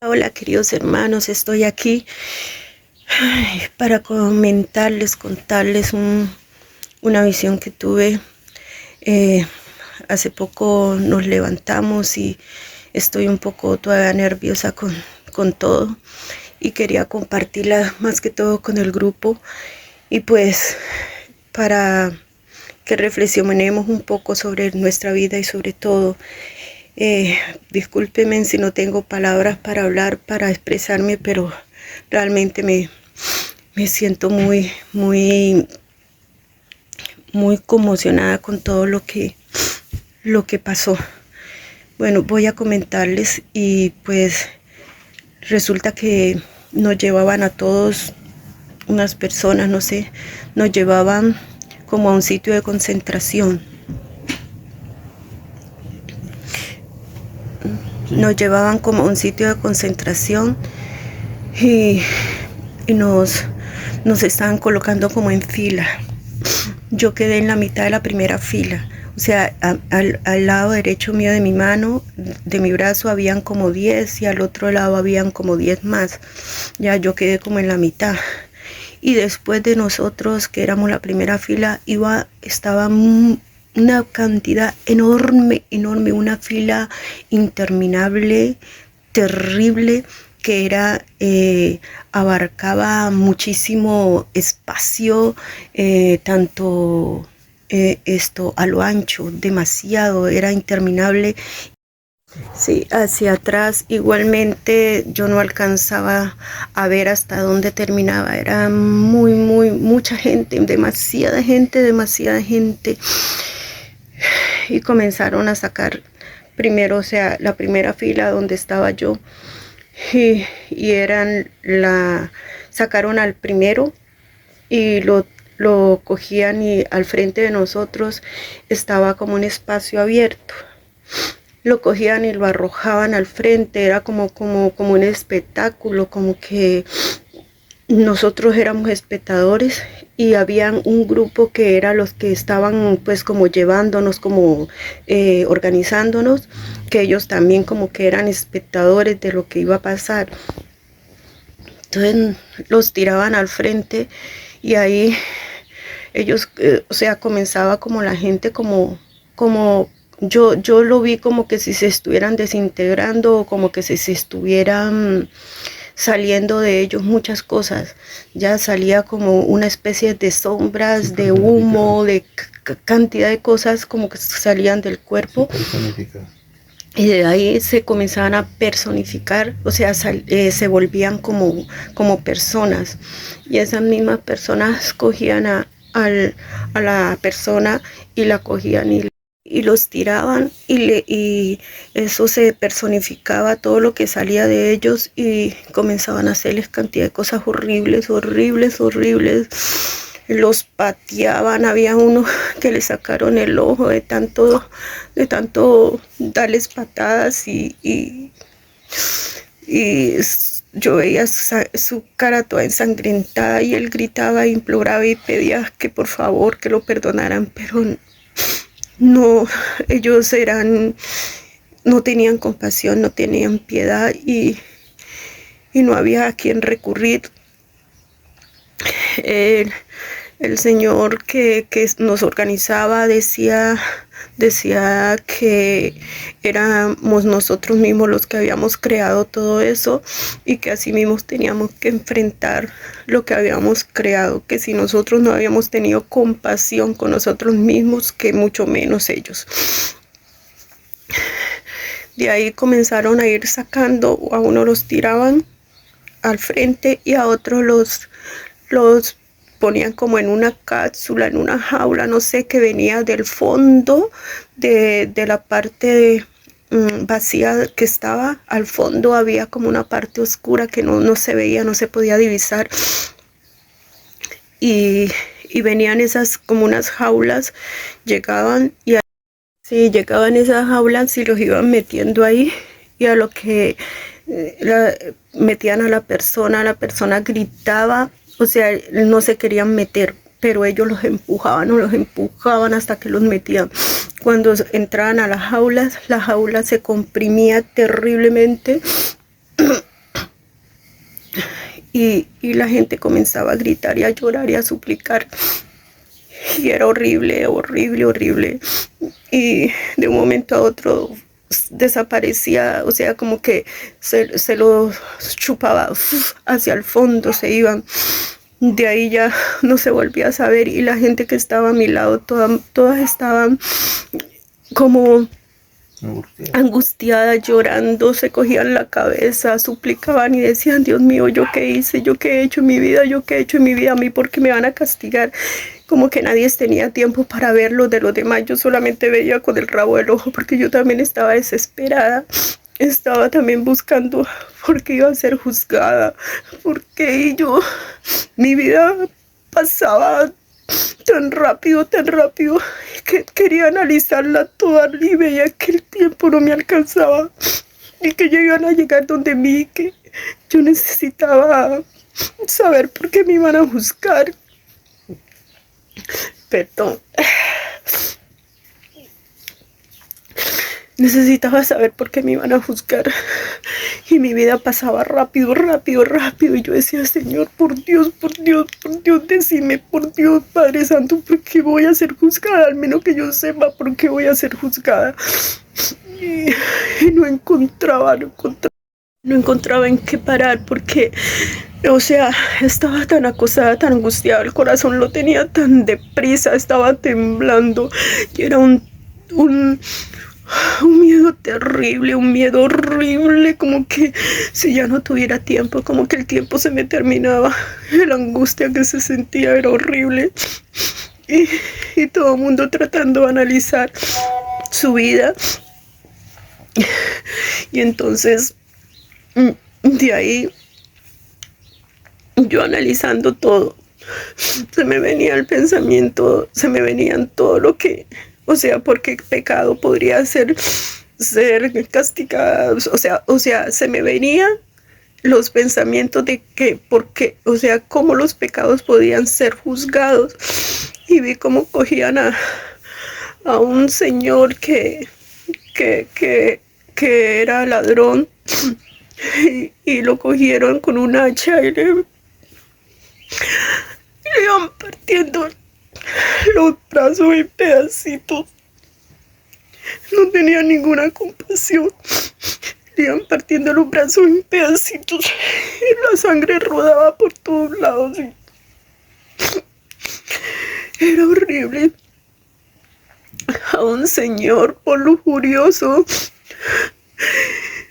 Hola queridos hermanos, estoy aquí para contarles una visión que tuve. Hace poco nos levantamos y estoy un poco todavía nerviosa con todo y quería compartirla más que todo con el grupo y pues para que reflexionemos un poco sobre nuestra vida y sobre todo. Discúlpenme si no tengo palabras para hablar, para expresarme, pero realmente me siento muy conmocionada con todo lo que pasó. Bueno, voy a comentarles y pues resulta que nos llevaban a todos, unas personas, no sé, nos llevaban como a un sitio de concentración. Nos llevaban como a un sitio de concentración y nos estaban colocando como en fila. Yo quedé en la mitad de la primera fila, o sea, al lado derecho mío de mi mano, de mi brazo, habían como 10 y al otro lado habían como 10 más. Ya yo quedé como en la mitad. Y después de nosotros, que éramos la primera fila, estaba una cantidad enorme, una fila interminable, terrible, que abarcaba muchísimo espacio, tanto a lo ancho, demasiado, era interminable. Sí, hacia atrás igualmente yo no alcanzaba a ver hasta dónde terminaba, era mucha gente, demasiada gente. Y comenzaron a sacar primero, o sea, la primera fila donde estaba yo, y sacaron al primero y lo cogían, y al frente de nosotros estaba como un espacio abierto. Lo cogían y lo arrojaban al frente, era como un espectáculo, como que nosotros éramos espectadores y habían un grupo que era los que estaban pues como llevándonos, como organizándonos, que ellos también como que eran espectadores de lo que iba a pasar. Entonces los tiraban al frente y ahí ellos, o sea, comenzaba como la gente como yo lo vi como que si se estuvieran desintegrando o como que si se estuvieran saliendo de ellos muchas cosas. Ya salía como una especie de sombras, de humo, de cantidad de cosas como que salían del cuerpo. Y de ahí se comenzaban a personificar, o sea, se volvían como personas. Y esas mismas personas cogían a la persona y la cogían y los tiraban y eso se personificaba todo lo que salía de ellos y comenzaban a hacerles cantidad de cosas horribles. Los pateaban, había uno que le sacaron el ojo de tanto darles patadas y yo veía su cara toda ensangrentada y él gritaba, imploraba y pedía que por favor que lo perdonaran, pero no, ellos no tenían compasión, no tenían piedad y no había a quien recurrir. El señor que nos organizaba decía que éramos nosotros mismos los que habíamos creado todo eso y que así mismos teníamos que enfrentar lo que habíamos creado, que si nosotros no habíamos tenido compasión con nosotros mismos, que mucho menos ellos. De ahí comenzaron a ir sacando, a uno los tiraban al frente y a otros los ponían como en una cápsula, en una jaula, no sé, que venía del fondo de la parte vacía que estaba. Al fondo había como una parte oscura que no se veía, no se podía divisar. Y venían esas como unas jaulas, llegaban y sí, llegaban esas jaulas y los iban metiendo ahí, y a lo que metían a la persona gritaba, o sea, no se querían meter, pero ellos los empujaban hasta que los metían. Cuando entraban a la jaula se comprimía terriblemente y la gente comenzaba a gritar y a llorar y a suplicar. Y era horrible, horrible, horrible. Y de un momento a otro desaparecía, o sea, como que se lo chupaba hacia el fondo, se iban. De ahí ya no se volvía a saber y la gente que estaba a mi lado, todas estaban como angustiadas, llorando, se cogían la cabeza, suplicaban y decían, Dios mío, ¿yo qué hice? ¿Yo qué he hecho en mi vida? ¿Yo qué he hecho en mi vida? ¿A mí por qué me van a castigar? Como que nadie tenía tiempo para ver lo de los demás, yo solamente veía con el rabo del ojo porque yo también estaba desesperada. Estaba también buscando por qué iba a ser juzgada, porque mi vida pasaba tan rápido, que quería analizarla toda y veía que el tiempo no me alcanzaba y que ya iban a llegar donde mí, que yo necesitaba saber por qué me iban a juzgar. Perdón. Necesitaba saber por qué me iban a juzgar. Y mi vida pasaba rápido, rápido, rápido. Y yo decía, Señor, por Dios, decime, por Dios, Padre Santo, ¿por qué voy a ser juzgada? Al menos que yo sepa por qué voy a ser juzgada. Y no encontraba en qué parar, porque, o sea, estaba tan acosada, tan angustiada, el corazón lo tenía tan deprisa, estaba temblando. Y era un miedo terrible, un miedo horrible, como que si ya no tuviera tiempo, como que el tiempo se me terminaba. La angustia que se sentía era horrible. Y todo el mundo tratando de analizar su vida. Y entonces, de ahí, yo analizando todo, se me venía el pensamiento, se me venían todo lo que, o sea, por qué pecado podría ser castigado, o sea, se me venían los pensamientos de que, por qué, o sea, cómo los pecados podían ser juzgados. Y vi cómo cogían a un señor que era ladrón y lo cogieron con un hacha y le iban partiendo los brazos en pedacitos. No tenía ninguna compasión. Le iban partiendo los brazos en pedacitos y la sangre rodaba por todos lados. Era horrible. A un señor por lujurioso,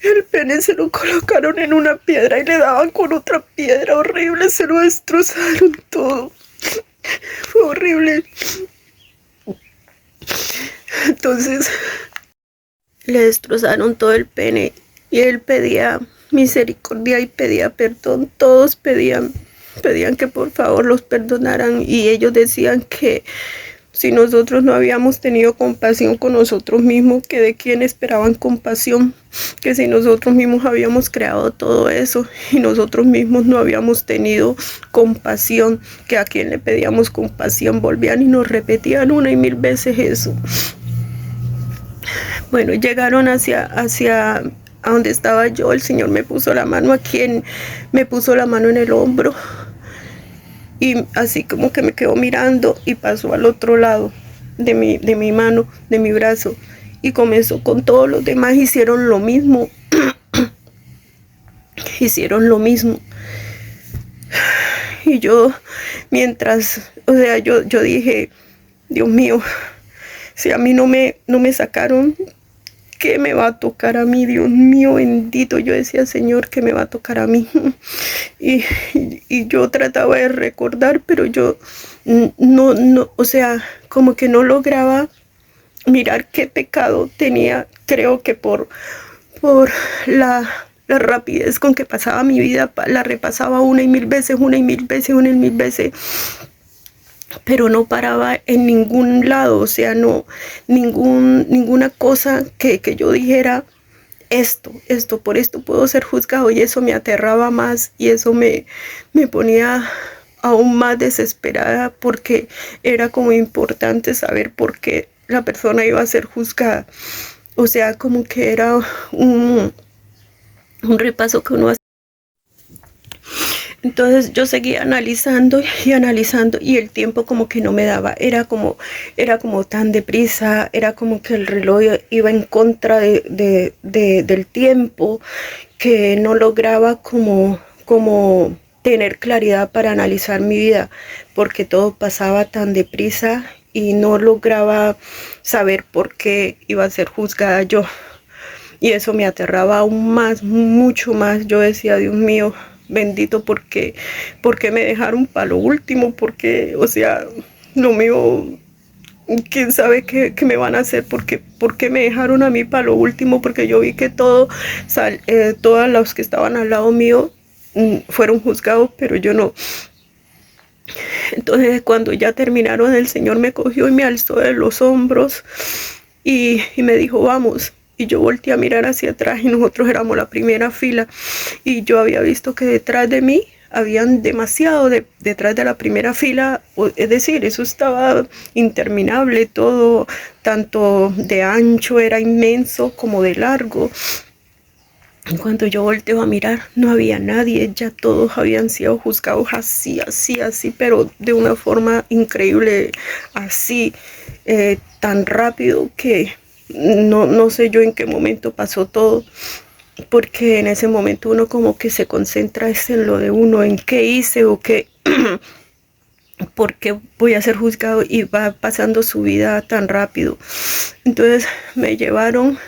el pene se lo colocaron en una piedra y le daban con otra piedra horrible, se lo destrozaron todo. Fue horrible. Entonces le destrozaron todo el pene y él pedía misericordia y pedía perdón. Todos pedían que por favor los perdonaran, y ellos decían que si nosotros no habíamos tenido compasión con nosotros mismos, que de quién esperaban compasión, que si nosotros mismos habíamos creado todo eso y nosotros mismos no habíamos tenido compasión, que a quién le pedíamos compasión. Volvían y nos repetían una y mil veces eso. Bueno, llegaron hacia a donde estaba yo. El Señor me puso la mano aquí, me puso la mano en el hombro. Y así como que me quedó mirando y pasó al otro lado de mi mano, de mi brazo. Y comenzó con todos los demás, hicieron lo mismo. Hicieron lo mismo. Y yo, mientras, o sea, yo dije, Dios mío, si a mí no me sacaron, ¿qué me va a tocar a mí? Dios mío bendito. Yo decía, Señor, ¿qué me va a tocar a mí? Y yo trataba de recordar, pero yo no, o sea, como que no lograba mirar qué pecado tenía. Creo que por la rapidez con que pasaba mi vida, la repasaba una y mil veces, pero no paraba en ningún lado. O sea, no, ninguna cosa que yo dijera, por esto puedo ser juzgado, y eso me aterraba más, y eso me ponía aún más desesperada, porque era como importante saber por qué la persona iba a ser juzgada. O sea, como que era un repaso que uno hacía. Entonces yo seguía analizando y analizando y el tiempo como que no me daba, era como tan deprisa, era como que el reloj iba en contra del tiempo, que no lograba como tener claridad para analizar mi vida, porque todo pasaba tan deprisa y no lograba saber por qué iba a ser juzgada yo. Y eso me aterraba aún más, mucho más. Yo decía, Dios mío, bendito, porque me dejaron para lo último, porque, o sea, lo mío, quién sabe qué me van a hacer, porque me dejaron a mí para lo último, porque yo vi que todos los que estaban al lado mío fueron juzgados, pero yo no. Entonces cuando ya terminaron, el Señor me cogió y me alzó de los hombros y me dijo, vamos. Y yo volteé a mirar hacia atrás y nosotros éramos la primera fila y yo había visto que detrás de mí habían demasiado detrás de la primera fila, es decir, eso estaba interminable, todo, tanto de ancho era inmenso como de largo. Cuando yo volteo a mirar, no había nadie, ya todos habían sido juzgados así, así, así, pero de una forma increíble, así, tan rápido que no sé yo en qué momento pasó todo, porque en ese momento uno como que se concentra en lo de uno, en qué hice o qué, por qué voy a ser juzgado, y va pasando su vida tan rápido. Entonces me llevaron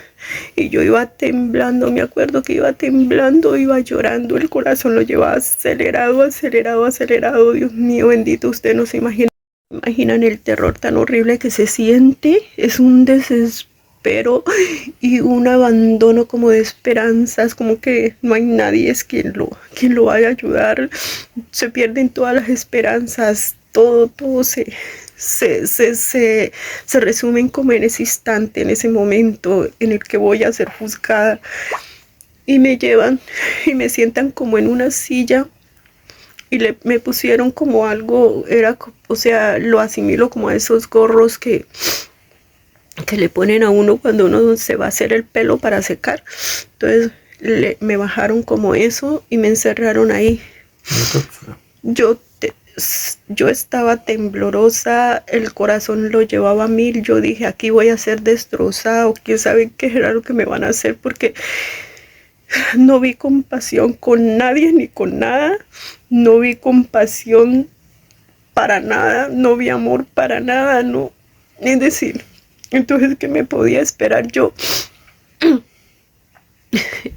y yo iba temblando, me acuerdo que iba temblando, iba llorando, el corazón lo llevaba acelerado, acelerado, acelerado. Dios mío, bendito, usted no se imaginan el terror tan horrible que se siente, es un desespero y un abandono como de esperanzas, como que no hay nadie es quien lo vaya a ayudar, se pierden todas las esperanzas, todo se resumen como en ese instante, en ese momento en el que voy a ser juzgada. Y me llevan y me sientan como en una silla y me pusieron como algo, o sea, lo asimilo como a esos gorros que le ponen a uno cuando uno se va a hacer el pelo para secar. Entonces me bajaron como eso y me encerraron ahí. Yo yo estaba temblorosa, el corazón lo llevaba a mil, yo dije, aquí voy a ser destrozado, quién sabe qué era lo que me van a hacer, porque no vi compasión con nadie ni con nada, no vi compasión para nada, no vi amor para nada, no, es decir, entonces, ¿qué me podía esperar yo?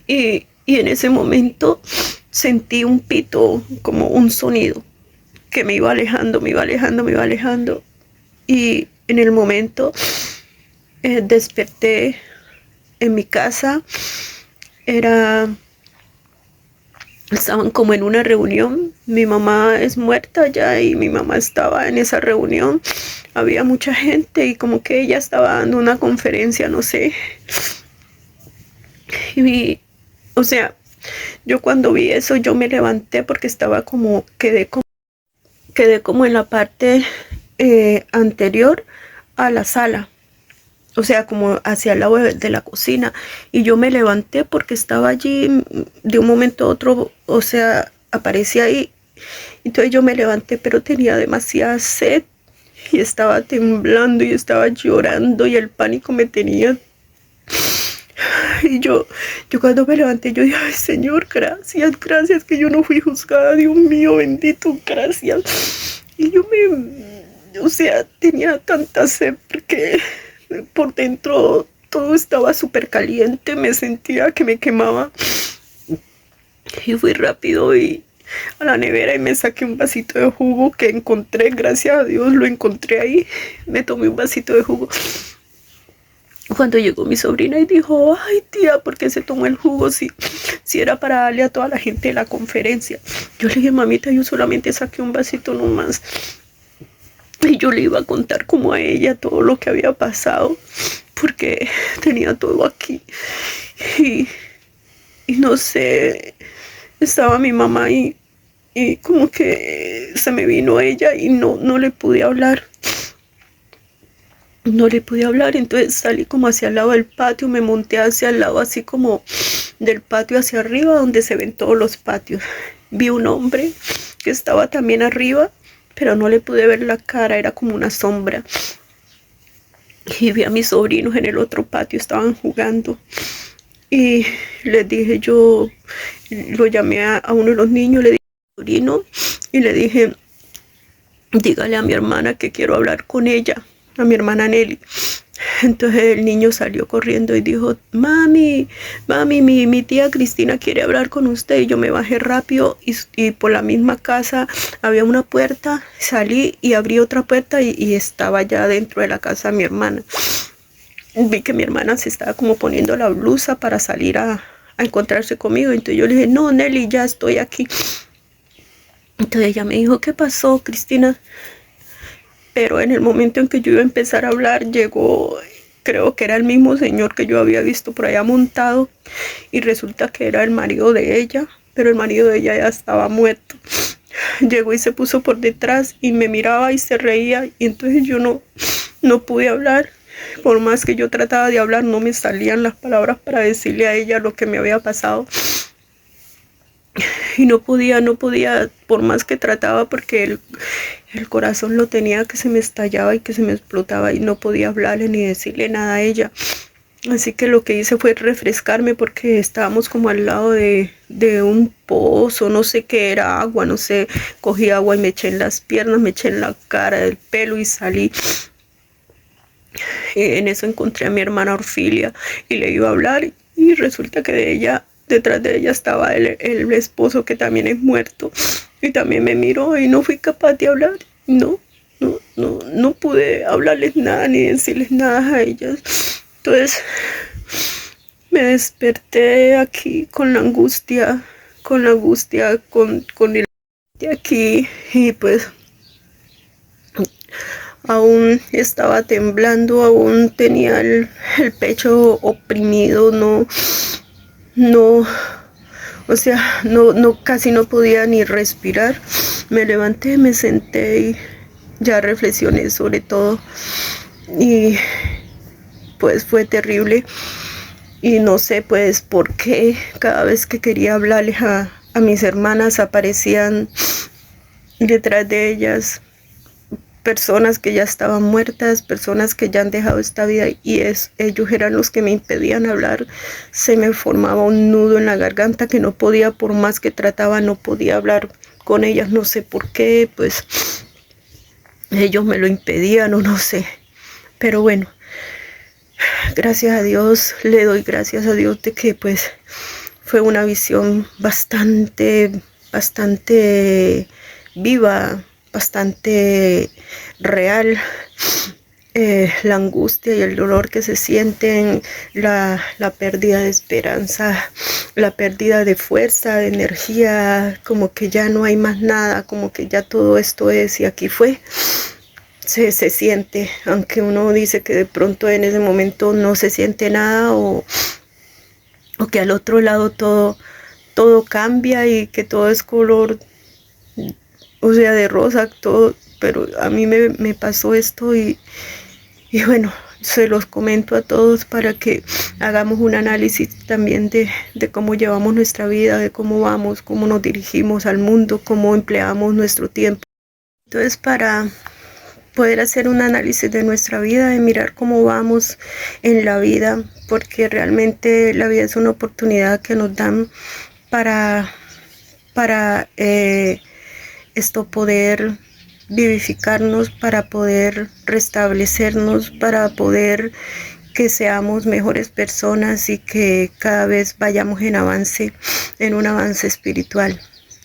Y en ese momento sentí un pito, como un sonido, que me iba alejando, me iba alejando, me iba alejando. Y en el momento desperté en mi casa, estaban como en una reunión, mi mamá es muerta ya y mi mamá estaba en esa reunión, había mucha gente y como que ella estaba dando una conferencia, no sé. Y o sea, yo cuando vi eso, yo me levanté porque estaba quedé como en la parte anterior a la sala, o sea, como hacia el lado de la cocina, y yo me levanté porque estaba allí de un momento a otro, o sea, aparecía ahí. Entonces yo me levanté, pero tenía demasiada sed y estaba temblando y estaba llorando y el pánico me tenía. Y yo cuando me levanté, yo dije, ay Señor, gracias, gracias que yo no fui juzgada, Dios mío, bendito, gracias. Y o sea, tenía tanta sed porque por dentro todo estaba súper caliente, me sentía que me quemaba. Y fui rápido y a la nevera y me saqué un vasito de jugo que encontré, gracias a Dios lo encontré ahí. Me tomé un vasito de jugo. Cuando llegó mi sobrina y dijo, ay tía, ¿por qué se tomó el jugo si era para darle a toda la gente de la conferencia? Yo le dije, mamita, yo solamente saqué un vasito nomás. Y yo le iba a contar como a ella todo lo que había pasado, porque tenía todo aquí. Y no sé, estaba mi mamá y como que se me vino ella y no le pude hablar. No le pude hablar, entonces salí como hacia el lado del patio, me monté hacia el lado así como del patio hacia arriba donde se ven todos los patios. vi un hombre que estaba también arriba, pero no le pude ver la cara, era como una sombra. Y vi a mis sobrinos en el otro patio, estaban jugando. Y les dije, yo lo llamé a uno de los niños, le dije, sobrino, y le dije, dígale a mi hermana que quiero hablar con ella, a mi hermana Nelly. Entonces el niño salió corriendo y dijo, mami, mi tía Cristina quiere hablar con usted. Y yo me bajé rápido y por la misma casa había una puerta, salí y abrí otra puerta y estaba ya dentro de la casa mi hermana. Vi que mi hermana se estaba como poniendo la blusa para salir a encontrarse conmigo. Entonces yo le dije, no, Nelly, ya estoy aquí. Entonces ella me dijo, ¿qué pasó, Cristina? Pero en el momento en que yo iba a empezar a hablar, llegó, creo que era el mismo señor que yo había visto por allá montado, y resulta que era el marido de ella, pero el marido de ella ya estaba muerto. Llegó y se puso por detrás y me miraba y se reía, y entonces yo no pude hablar. Por más que yo trataba de hablar, no me salían las palabras para decirle a ella lo que me había pasado. Y no podía, por más que trataba, porque el corazón lo tenía que se me estallaba y que se me explotaba y no podía hablarle ni decirle nada a ella. Así que lo que hice fue refrescarme porque estábamos como al lado de un pozo, no sé qué era, agua, no sé. Cogí agua y me eché en las piernas, me eché en la cara, el pelo y salí. En eso encontré a mi hermana Orfilia y le iba a hablar y resulta que detrás de ella estaba el esposo, que también es muerto, y también me miró y no fui capaz de hablar. No pude hablarles nada ni decirles nada a ellas. Entonces me desperté aquí con la angustia, con el de aquí, y pues aún estaba temblando, aún tenía el pecho oprimido, no, o sea, casi no podía ni respirar. Me levanté, me senté y ya reflexioné sobre todo, y pues fue terrible. Y no sé pues por qué cada vez que quería hablarles a mis hermanas aparecían detrás de ellas personas que ya estaban muertas, personas que ya han dejado esta vida, y ellos eran los que me impedían hablar. Se me formaba un nudo en la garganta que no podía, por más que trataba, no podía hablar con ellas, no sé por qué, pues ellos me lo impedían o no sé. Pero bueno, gracias a Dios, le doy gracias a Dios de que pues fue una visión bastante viva, bastante real. La angustia y el dolor que se sienten, la pérdida de esperanza, la pérdida de fuerza, de energía, como que ya no hay más nada, como que ya todo esto es y aquí fue. Se siente, aunque uno dice que de pronto en ese momento no se siente nada, o que al otro lado todo cambia y que todo es color, o sea, de rosa, todo, pero a mí me pasó esto y bueno, se los comento a todos para que hagamos un análisis también de cómo llevamos nuestra vida, de cómo vamos, cómo nos dirigimos al mundo, cómo empleamos nuestro tiempo. Entonces, para poder hacer un análisis de nuestra vida, de mirar cómo vamos en la vida, porque realmente la vida es una oportunidad que nos dan para esto poder vivificarnos, para poder restablecernos, para poder que seamos mejores personas y que cada vez vayamos en un avance espiritual.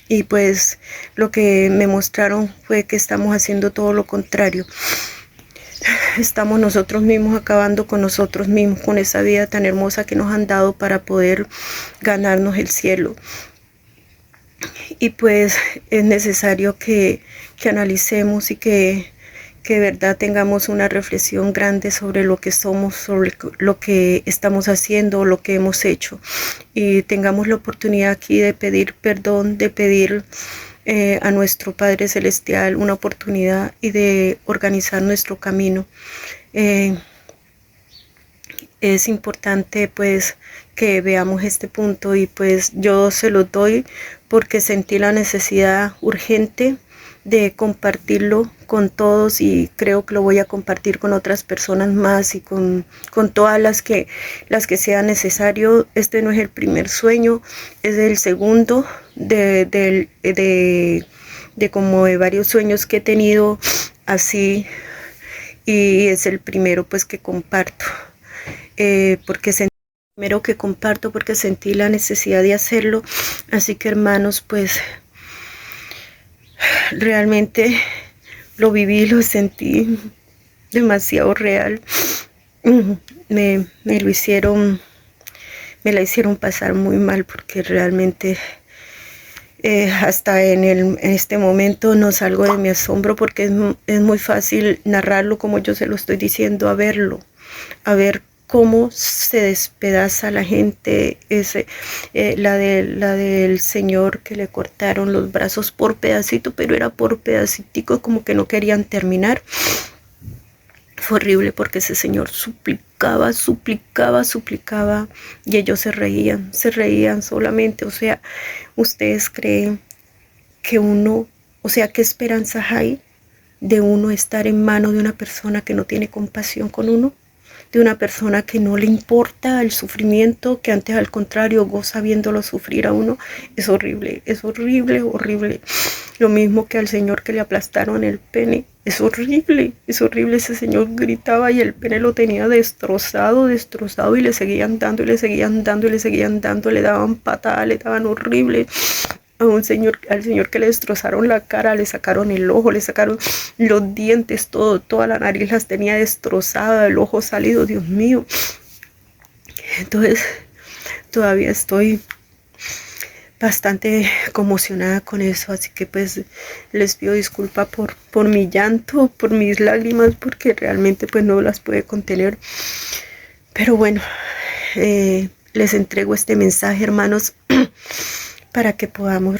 Y pues lo que me mostraron fue que estamos haciendo todo lo contrario. Estamos nosotros mismos acabando con nosotros mismos, con esa vida tan hermosa que nos han dado para poder ganarnos el cielo. Y pues es necesario que analicemos y que de verdad tengamos una reflexión grande sobre lo que somos, sobre lo que estamos haciendo, lo que hemos hecho, y tengamos la oportunidad aquí de pedir perdón, de pedir a nuestro Padre Celestial una oportunidad y de organizar nuestro camino. Es importante pues que veamos este punto, y pues yo se los doy porque sentí la necesidad urgente de compartirlo con todos, y creo que lo voy a compartir con otras personas más y con todas las que sea necesario. Este no es el primer sueño, es el segundo de como de varios sueños que he tenido así, y es el primero pues que comparto, porque sentí la necesidad de hacerlo. Así que hermanos, pues realmente lo viví, lo sentí demasiado real. Me la hicieron pasar muy mal, porque realmente hasta en este momento no salgo de mi asombro, porque es muy fácil narrarlo como yo se lo estoy diciendo, a ver cómo se despedaza la gente. La del señor que le cortaron los brazos por pedacito, pero era por pedacitico, como que no querían terminar. Fue horrible, porque ese señor suplicaba, y ellos se reían solamente. O sea, ¿ustedes creen que qué esperanza hay de uno estar en manos de una persona que no tiene compasión con uno? De una persona que no le importa el sufrimiento, que antes al contrario goza viéndolo sufrir a uno. Es horrible, horrible. Lo mismo que al señor que le aplastaron el pene. Es horrible. Ese señor gritaba y el pene lo tenía destrozado, y le seguían dando, le daban patadas, le daban horrible. Al señor que le destrozaron la cara, le sacaron el ojo, le sacaron los dientes, toda la nariz las tenía destrozada, el ojo salido, Dios mío. Entonces todavía estoy bastante conmocionada con eso, así que pues les pido disculpa por mi llanto, por mis lágrimas, porque realmente pues no las pude contener. Pero bueno, les entrego este mensaje, hermanos, para que podamos